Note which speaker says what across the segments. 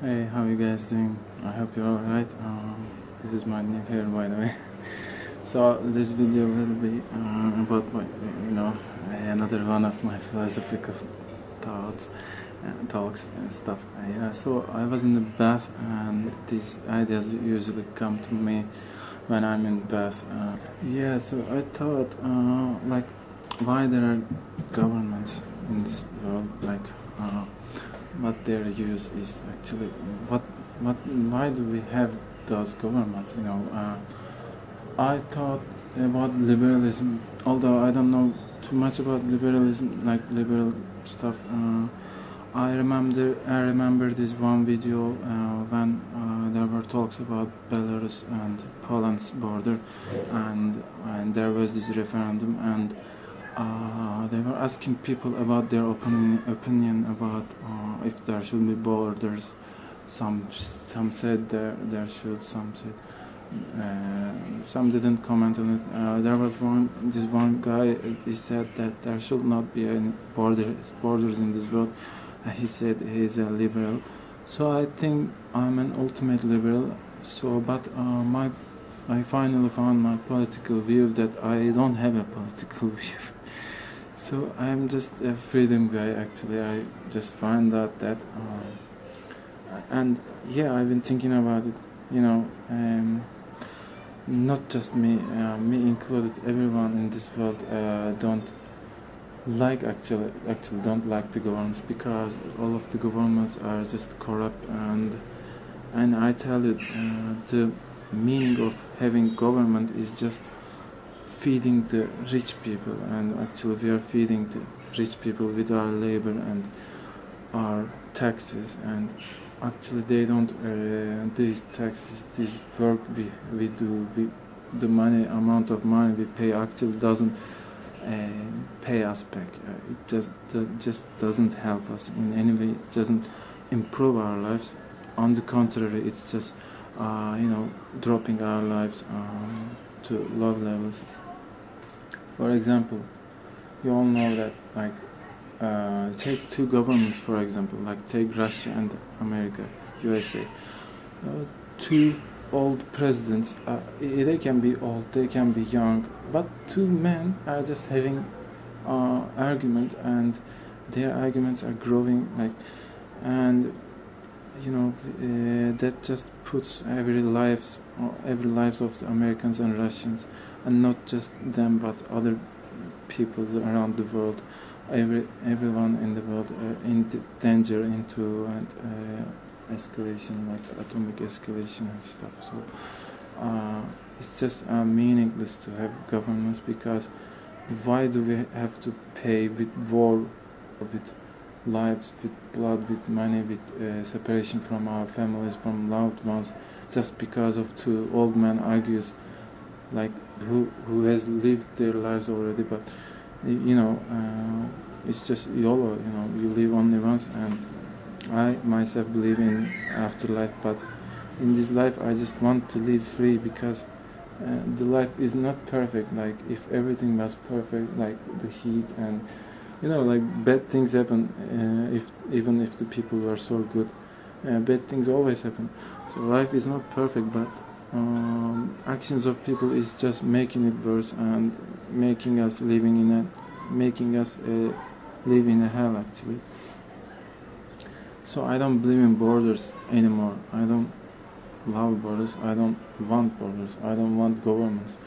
Speaker 1: Hey, how you guys doing? I hope you're alright. This is my new hair, by the way. So this video will be about another one of my philosophical thoughts and talks and stuff. Yeah, so I was in the bath, and these ideas usually come to me when I'm in bath. Yeah, so I thought, why there are governments in this world, what their use is actually, what why do we have those governments, I thought about liberalism, although I don't know too much about liberalism, like liberal stuff. I remember this one video when there were talks about Belarus and Poland's border, and there was this referendum, and they were asking people about their opinion about if there should be borders. Some said there should, some didn't comment on it. There was this one guy. He said that there should not be any borders in this world. He said he's a liberal. So I think I'm an ultimate liberal. I finally found my political view that I don't have a political view. So I'm just a freedom guy. Actually, I just find out that, and yeah, I've been thinking about it. Not just me included. Everyone in this world don't don't like the governments, because all of the governments are just corrupt, and I tell you, the meaning of having government is just feeding the rich people, and actually we are feeding the rich people with our labor and our taxes, and actually they don't these taxes, this work we do, the amount of money we pay actually doesn't pay us back. It just doesn't help us in any way. It doesn't improve our lives. On the contrary, it's just dropping our lives to low levels. For example, you all know that, take two governments, for example, take Russia and America, USA. Two old presidents, they can be old, they can be young, but two men are just having argument, and their arguments are growing, and that just puts every lives of the Americans and Russians, and not just them but other peoples around the world, everyone in the world, in danger, into escalation, like atomic escalation and stuff. So it's just meaningless to have governments, because why do we have to pay with war, with lives, with blood, with money, with separation from our families, from loved ones, just because of two old men argues, who has lived their lives already, but it's just YOLO, you live only once, and I myself believe in afterlife, but in this life I just want to live free, because the life is not perfect. Like, if everything was perfect, like the heat and bad things happen, even if the people were so good, bad things always happen. So life is not perfect, but actions of people is just making it worse, and making us live in a hell, actually. So I don't believe in borders anymore. I don't love borders. I don't want borders. I don't want governments.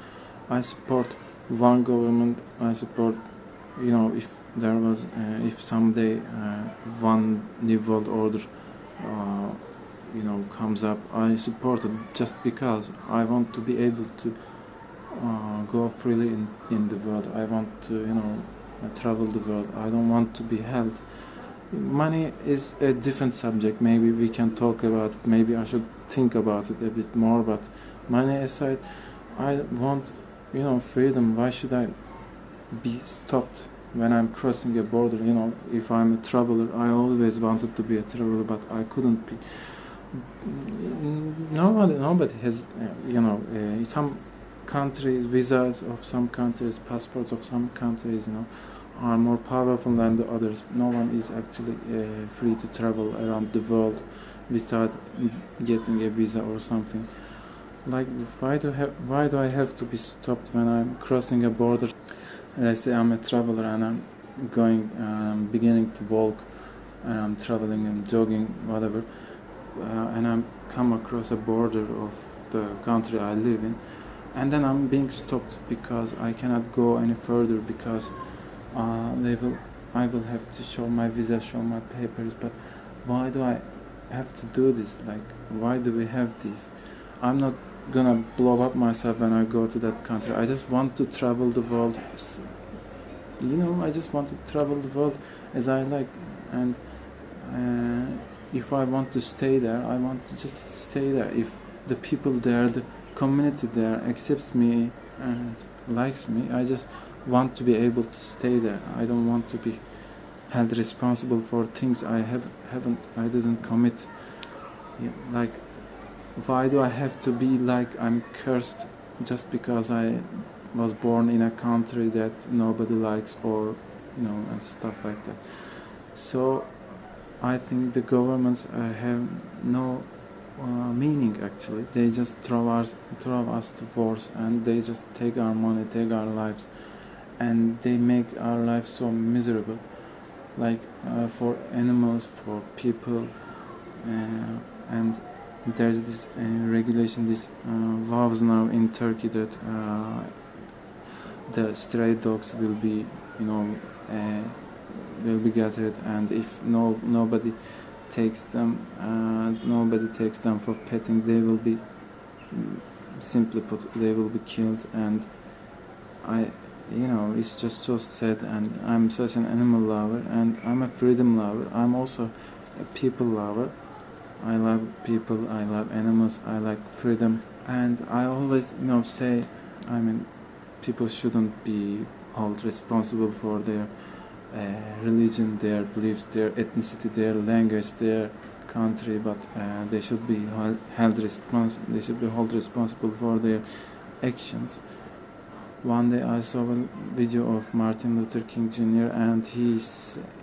Speaker 1: I support one government. I support, if there was, if someday one new world order, comes up, I support it, just because I want to be able to go freely in the world. I want to, travel the world. I don't want to be held. Money is a different subject. Maybe we can talk about it. Maybe I should think about it a bit more. But money aside, I want, freedom. Why should I be stopped when I'm crossing a border? If I'm a traveler, I always wanted to be a traveler, but I couldn't be. Nobody has, some countries, visas of some countries, passports of some countries, are more powerful than the others. No one is actually free to travel around the world without getting a visa or something. Like, why do I have to be stopped when I'm crossing a border? Let's say I'm a traveler and I'm going, beginning to walk, and I'm traveling and jogging, whatever, and I'm come across a border of the country I live in, and then I'm being stopped because I cannot go any further because I will have to show my visa, show my papers. But why do I have to do this? Like, why do we have this? I'm not gonna blow up myself when I go to that country. I just want to travel the world. I just want to travel the world as I like, and if I want to stay there, I want to just stay there. If the people there, the community there accepts me and likes me, I just want to be able to stay there. I don't want to be held responsible for things I didn't commit. Like, why do I have to be like I'm cursed just because I was born in a country that nobody likes, or and stuff like that? So I think the governments have no meaning. Actually, they just throw us to wars, and they just take our money, take our lives, and they make our lives so miserable. Like, for animals, for people, and there's this regulation, this laws now in Turkey that the stray dogs will be, will be gathered, and if nobody takes them for petting, they will be, simply put, they will be killed. And it's just so sad. And I'm such an animal lover, and I'm a freedom lover. I'm also a people lover. I love people, I love animals, I like freedom. And I always, say, people shouldn't be held responsible for their religion, their beliefs, their ethnicity, their language, their country, but they should be held responsible for their actions. One day I saw a video of Martin Luther King Jr., and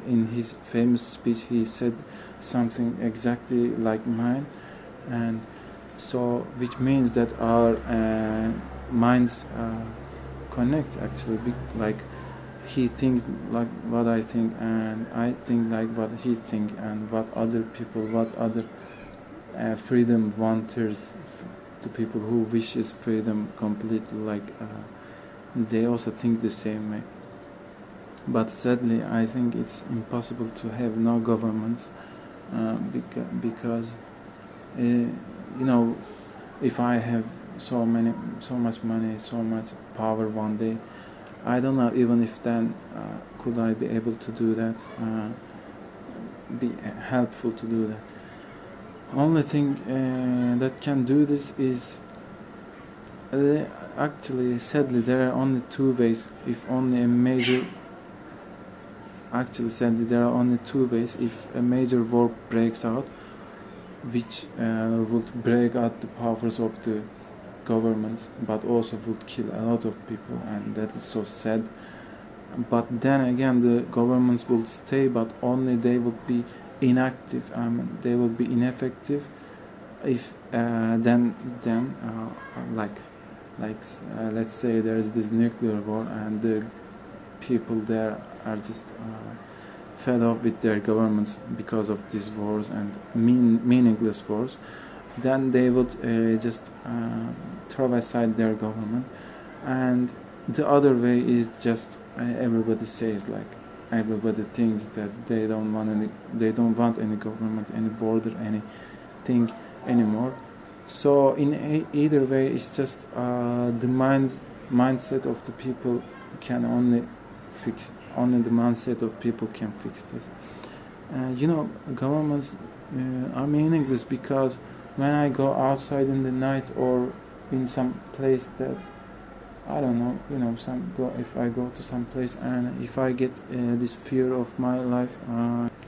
Speaker 1: in his famous speech he said something exactly like mine, and so which means that our minds connect actually. Like, he thinks like what I think, and I think like what he thinks, and what other people, what other freedom wanters, the people who wishes freedom completely, like they also think the same way. But sadly, I think it's impossible to have no governments, because if I have so much money, so much power one day, I don't know even if then could I be able to do that, be helpful to do that. Only thing that can do this is actually, sadly, there are only two ways. If a major war breaks out, which would break out the powers of the governments, but also would kill a lot of people, and that is so sad. But then again, the governments will stay, but only they would be inactive. They will be ineffective. If let's say there is this nuclear war, and the people there are just fed up with their governments because of these wars and meaningless wars, then they would just throw aside their government. And the other way is just everybody thinks that they don't want any government, any border, anything anymore. So in either way, it's just the mindset of the people can only the mindset of people can fix this. Governments are meaningless, because when I go outside in the night, or in some place that I don't know, if I go to some place and if I get this fear of my life,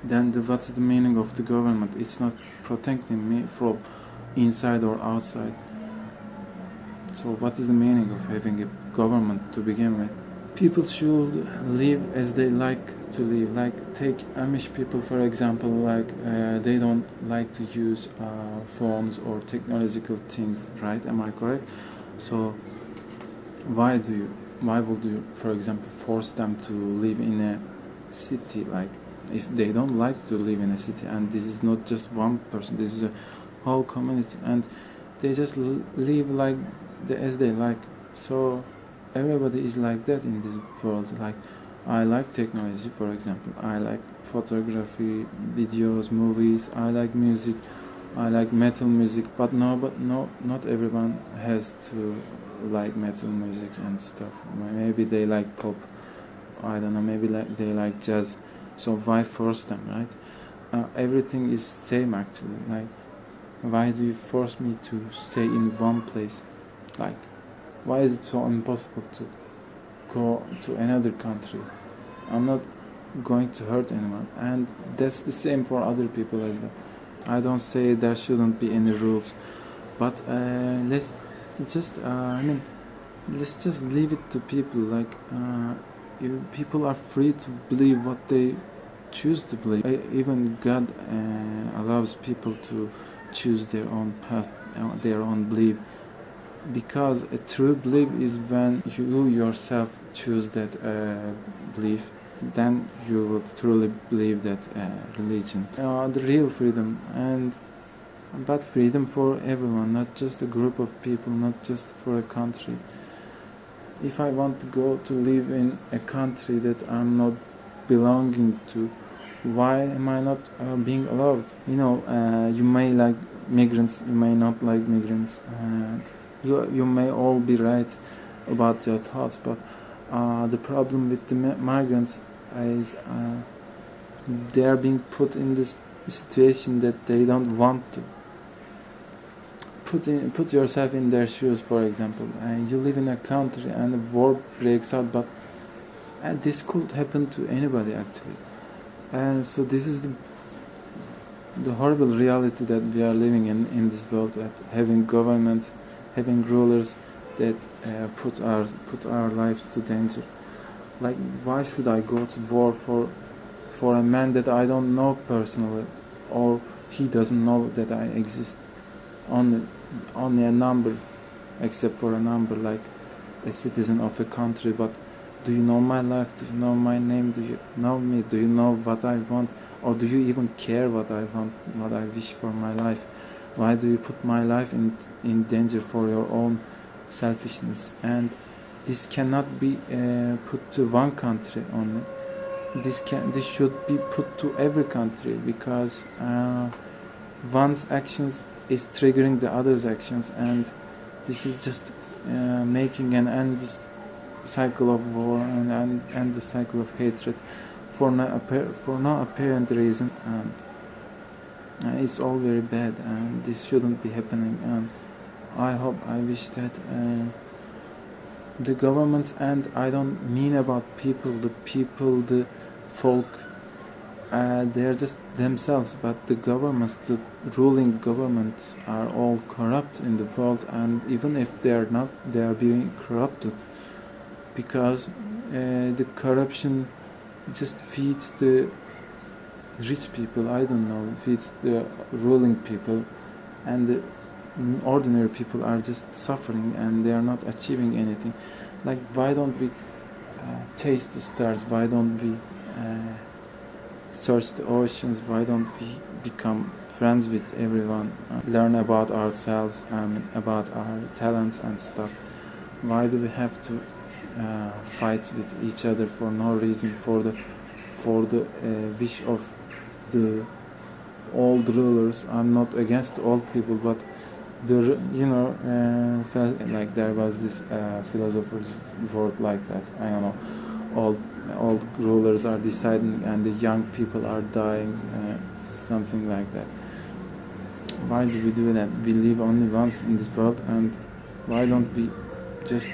Speaker 1: then what's the meaning of the government? It's not protecting me from inside or outside. So what is the meaning of having a government to begin with? people should live as they like to live. Like take Amish people for example, like they don't like to use phones or technological things, right? Am I correct? So why would you, for example, force them to live in a city? Like if they don't like to live in a city, and this is not just one person, this is a whole community, and they just live like as they like. So everybody is like that in this world. Like I like technology, for example, I like photography, videos, movies, I like music, I like metal music, but not everyone has to like metal music and stuff. Maybe they like pop, I don't know, maybe they like jazz. So why force them, right? Everything is same actually. Like why do you force me to stay in one place? Like why is it so impossible to go to another country? I'm not going to hurt anyone, and that's the same for other people as well. I don't say there shouldn't be any rules, but let's just let's just leave it to people. Like people are free to believe what they choose to believe. Even God allows people to choose their own path, their own belief, because a true belief is when you yourself choose that belief, then you will truly believe that religion. The real freedom, but freedom for everyone, not just a group of people, not just for a country. If I want to go to live in a country that I'm not belonging to, why am I not being allowed? You may like migrants, you may not like migrants, and you may all be right about your thoughts, but the problem with the migrants is they are being put in this situation that they don't want to. Put yourself in their shoes, for example. You live in a country and a war breaks out, but this could happen to anybody actually. And so this is the horrible reality that we are living in this world, that having governments, having rulers that put our lives to danger. Like why should I go to war for a man that I don't know personally, or he doesn't know that I exist? Only a number, except for a number, like a citizen of a country. But do you know my life? Do you know my name? Do you know me? Do you know what I want? Or do you even care what I want, what I wish for my life? Why do you put my life in danger for your own selfishness? And this cannot be put to one country only. This should be put to every country, because one's actions is triggering the other's actions, and this is just making an endless cycle of war and endless cycle of hatred for no apparent reason, and it's all very bad, and this shouldn't be happening. And I wish that the governments, and I don't mean about the folk, they are just themselves, but the governments, the ruling governments are all corrupt in the world, and even if they are not, they are being corrupted, because the corruption just feeds the rich people, I don't know, feeds the ruling people, and the ordinary people are just suffering and they are not achieving anything. Like why don't we chase the stars? Why don't we search the oceans? Why don't we become friends with everyone, learn about ourselves and about our talents and stuff? Why do we have to fight with each other for no reason, for the wish of the old rulers? I'm not against old people, but like there was this philosopher's word like that, I don't know, old rulers are deciding and the young people are dying, something like that. Why do we do that? We live only once in this world, and why don't we just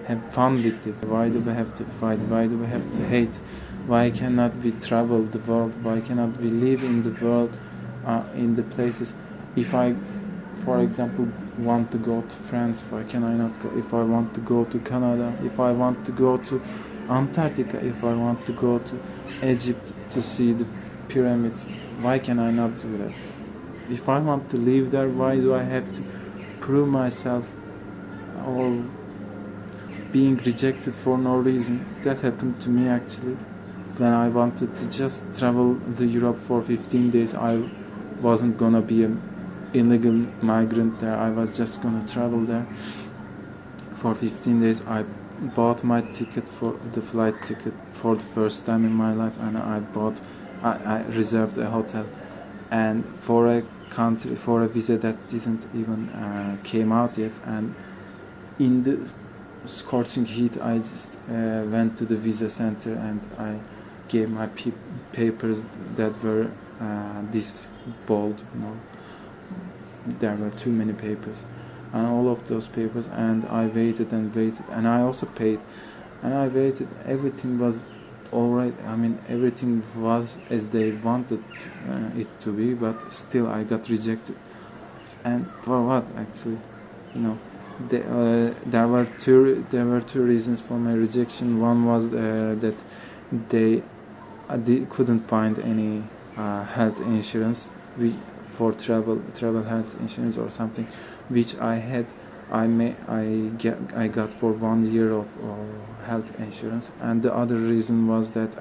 Speaker 1: have fun with it? Why do we have to fight? Why do we have to hate? Why cannot we travel the world? Why cannot we live in the world, in the places? If I for example, want to go to France, why can I not go? If I want to go to Canada, if I want to go to Antarctica, if I want to go to Egypt to see the pyramids, why can I not do that? If I want to live there, why do I have to prove myself or being rejected for no reason? That happened to me actually. When I wanted to just travel to Europe for 15 days, I wasn't gonna be an illegal migrant there. I was just gonna travel there for 15 days. I bought my ticket, for the flight ticket, for the first time in my life, and I reserved a hotel, and for a country, for a visa that didn't even came out yet, and in the scorching heat, I just went to the visa center and I gave my papers that were this bold, there were too many papers, and all of those papers, and I waited and waited, and I also paid, and I waited. Everything was alright. I mean, everything was as they wanted it to be, but still I got rejected. And for what, actually? There were two reasons for my rejection. One was that they couldn't find any health insurance for travel health insurance or something, which I had. I got for 1 year of health insurance, and the other reason was that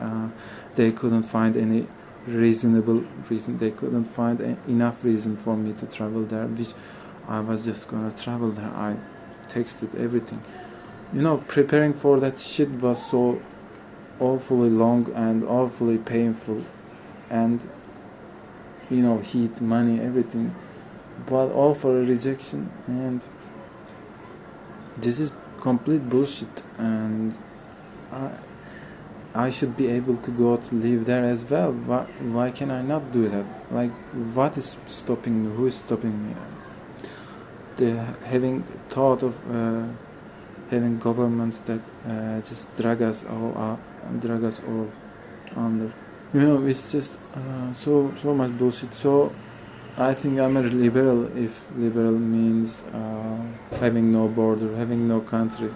Speaker 1: they couldn't find any reasonable reason. They couldn't find enough reason for me to travel there, which I was just gonna travel there. I texted everything. Preparing for that shit was so awfully long and awfully painful, and heat, money, everything, but all for a rejection. And this is complete bullshit, and I should be able to go to live there as well. Why can I not do that? Like, what is stopping me? Who is stopping me? Having thought of having governments that just drag us all under. It's just so much bullshit. So I think I'm a liberal if liberal means having no border, having no country.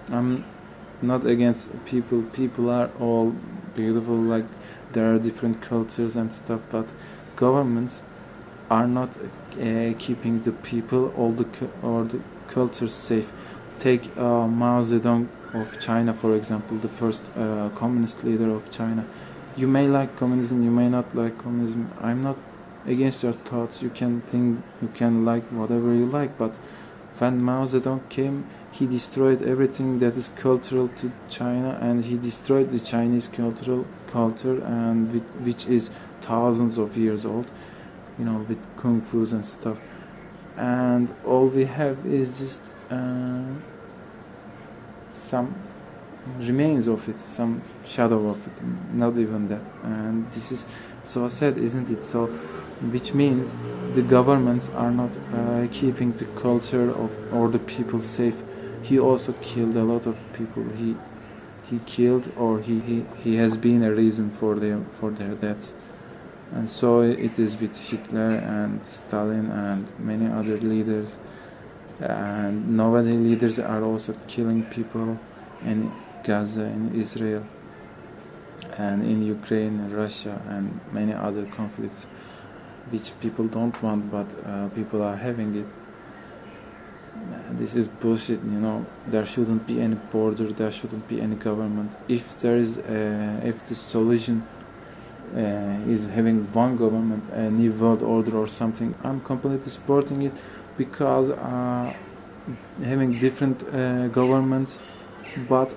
Speaker 1: I'm not against people. People are all beautiful, like there are different cultures and stuff, but governments are not keeping the people or the cultures safe. Take Mao Zedong of China, for example, the first communist leader of China. You may like communism, you may not like communism. I'm not against your thoughts. You can think, you can like whatever you like, but when Mao Zedong came, he destroyed everything that is cultural to China, and he destroyed the Chinese culture, and which is thousands of years old, with kung fu's and stuff. And all we have is just some remains of it, some shadow of it, not even that. And this is so sad, isn't it? So, which means the governments are not keeping the culture or the people safe. He also killed a lot of people. He killed, or he has been a reason for their deaths. And so it is with Hitler and Stalin and many other leaders. And nowadays leaders are also killing people in Gaza, in Israel, and in Ukraine and Russia and many other conflicts which people don't want, but people are having it. This is bullshit. There shouldn't be any border, there shouldn't be any government. If the solution is having one government, a new world order or something, I'm completely supporting it, because having different governments, but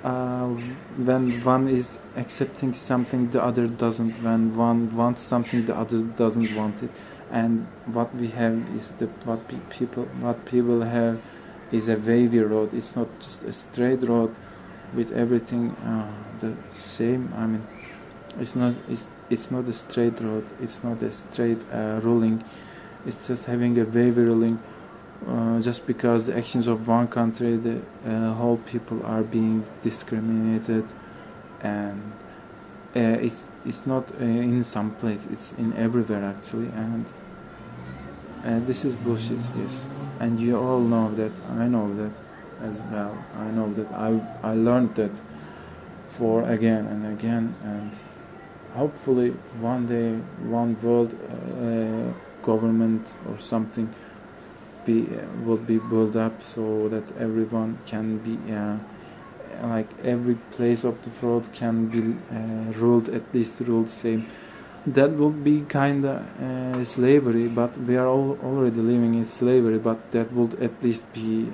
Speaker 1: when one is accepting something, the other doesn't. When one wants something, the other doesn't want it. And what we have is what people have is a wavy road. It's not just a straight road with everything the same. I mean, it's not a straight road. It's not a straight ruling. It's just having a wavy ruling. Just because the actions of one country, the whole people are being discriminated, and it's not in some place. It's in everywhere actually, and This is bullshit, yes. And you all know that. I know that as well. I know that. I learned that for again and again, and hopefully one day one world government or something will be built up so that everyone can be like every place of the world can be ruled same. That would be kinda slavery, but we are all already living in slavery, but that would at least be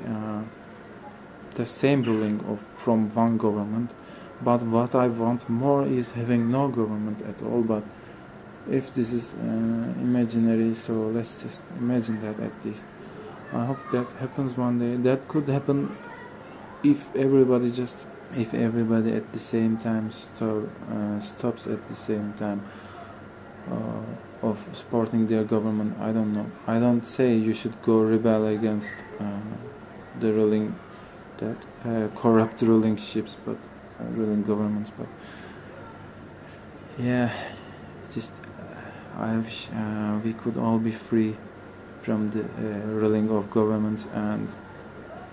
Speaker 1: the same ruling from one government. But what I want more is having no government at all. But if this is imaginary, so let's just imagine that at least. I hope that happens one day. That could happen if everybody at the same time stops at the same time of supporting their government. I don't know. I don't say you should go rebel against the ruling, that corrupt ruling ships, but ruling governments. But yeah, just I wish we could all be free from the ruling of governments and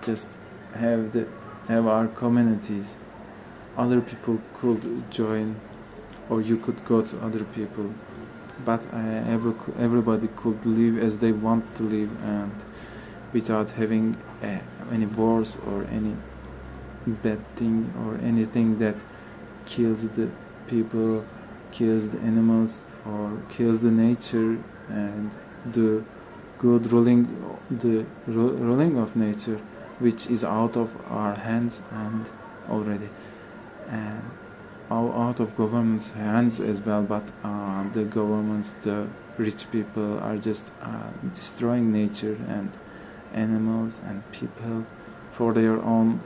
Speaker 1: just have our communities. Other people could join, or you could go to other people, but everybody could live as they want to live, and without having any wars or any bad thing or anything that kills the people, kills the animals, or kills the nature, and the good ruling of nature, which is out of our hands and already, and out of government's hands as well. But the governments, the rich people, are just destroying nature and animals and people for their own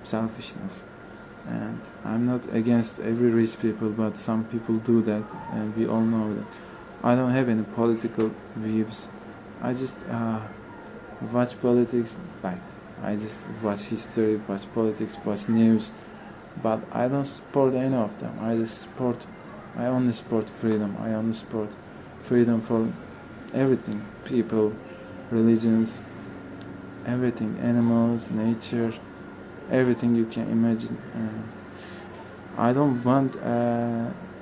Speaker 1: selfishness. And I'm not against every rich people, but some people do that, and we all know that. I don't have any political views. I just watch politics, like I just watch history, watch politics, watch news, but I don't support any of them. I only support freedom. I only support freedom for everything, people, religions, everything, animals, nature, everything you can imagine. I don't want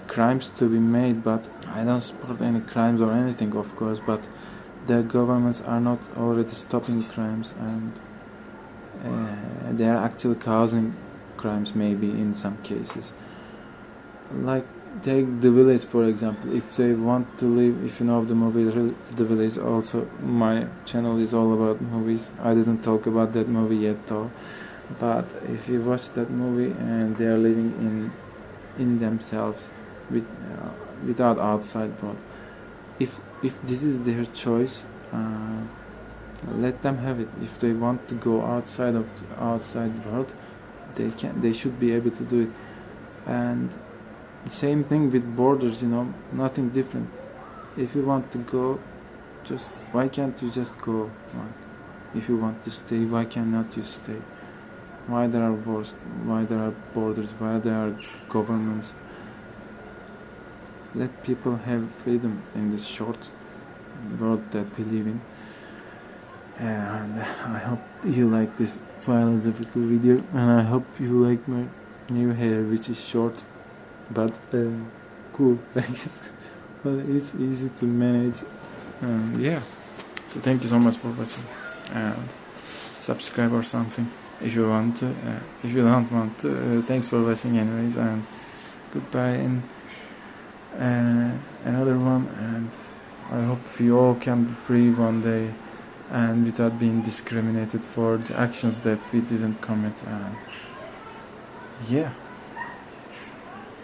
Speaker 1: crimes to be made, but I don't support any crimes or anything, of course, but the governments are not already stopping crimes, and they are actually causing crimes maybe in some cases. Like take The Village for example. If they want to live, if you know the movie The Village, also my channel is all about movies. I didn't talk about that movie yet though, but if you watch that movie and they are living in themselves without outside world, if this is their choice, let them have it. If they want to go outside world, they should be able to do it. And same thing with borders, nothing different. If you want to go, why can't you just go? If you want to stay, why cannot you stay? Why there are wars? Why there are borders? Why there are governments? Let people have freedom in this short world that we live in. And I hope you like this philosophical video, and I hope you like my new hair, which is short but cool, I guess. But it's easy to manage. Yeah. So thank you so much for watching. Subscribe or something if you want to. If you don't want to, thanks for watching anyways, and goodbye in another one. And I hope we all can be free one day, and without being discriminated for the actions that we didn't commit. And yeah.